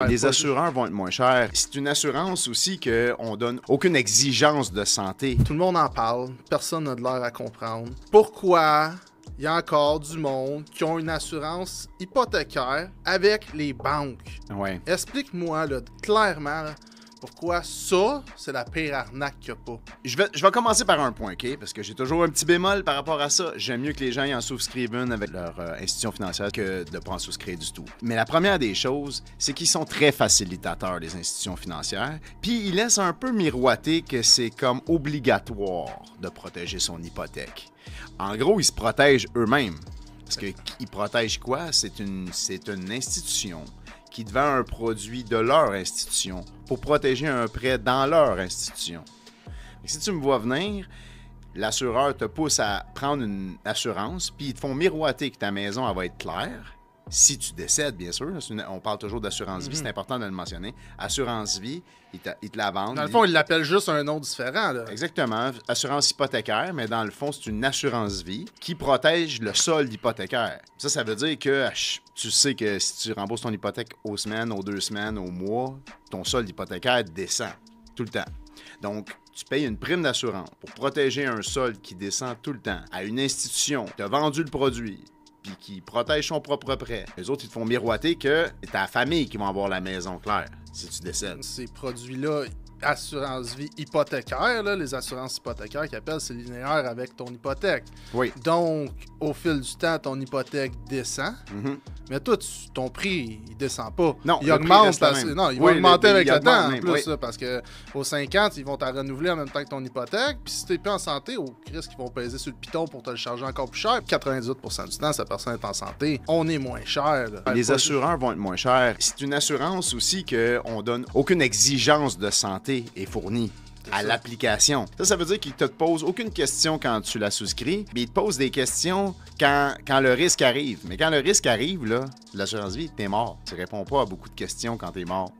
Les assureurs vont être moins chers. C'est une assurance aussi qu'on donne aucune exigence de santé. Tout le monde en parle, personne n'a de l'air à comprendre. Pourquoi il y a encore du monde qui ont une assurance hypothécaire avec les banques? Ouais. Explique-moi là, clairement là, pourquoi ça, c'est la pire arnaque qu'il n'y a pas. Je vais commencer par un point, OK? Parce que j'ai toujours un petit bémol par rapport à ça. J'aime mieux que les gens y en souscrivent une avec leur institution financière que de ne pas en souscrire du tout. Mais la première des choses, c'est qu'ils sont très facilitateurs, les institutions financières. Puis ils laissent un peu miroiter que c'est comme obligatoire de protéger son hypothèque. En gros, ils se protègent eux-mêmes. Parce qu'ils protègent quoi? C'est une institution qui te vend un produit de leur institution pour protéger un prêt dans leur institution. Et si tu me vois venir, l'assureur te pousse à prendre une assurance, puis ils te font miroiter que ta maison elle va être claire. Si tu décèdes, bien sûr, on parle toujours d'assurance vie, c'est important de le mentionner. Assurance vie, ils te la vendent. Dans le fond, ils l'appellent juste un nom différent. Là. Exactement, assurance hypothécaire, mais dans le fond, c'est une assurance vie qui protège le solde hypothécaire. Ça veut dire que tu sais que si tu rembourses ton hypothèque aux semaines, aux 2 semaines, aux mois, ton solde hypothécaire descend tout le temps. Donc, tu payes une prime d'assurance pour protéger un solde qui descend tout le temps à une institution qui t'a vendu le produit puis qui protège son propre prêt. Les autres, ils te font miroiter que c'est ta famille qui va avoir la maison claire si tu décèdes. Ces produits-là, assurance vie hypothécaire, là, les assurances hypothécaires qu'ils appellent, c'est linéaire avec ton hypothèque. Oui. Donc, au fil du temps, ton hypothèque descend. Mais toi, ton prix, il descend pas. Non, il augmente. Non, il va augmenter avec le temps en plus. Oui. Là, parce qu'aux 50, ils vont te renouveler en même temps que ton hypothèque. Puis si t'es plus en santé, au risque qu'ils vont peser sur le piton pour te le charger encore plus cher. 98% du temps, si la personne est en santé, on est moins cher. Là. Les assureurs vont être moins chers. C'est une assurance aussi qu'on donne aucune exigence de santé est fournie à l'application. Ça veut dire qu'ils ne te posent aucune question quand tu la souscris, mais ils te posent des questions quand le risque arrive. Mais quand le risque arrive, là, l'assurance vie, t'es mort. Tu réponds pas à beaucoup de questions quand t'es mort.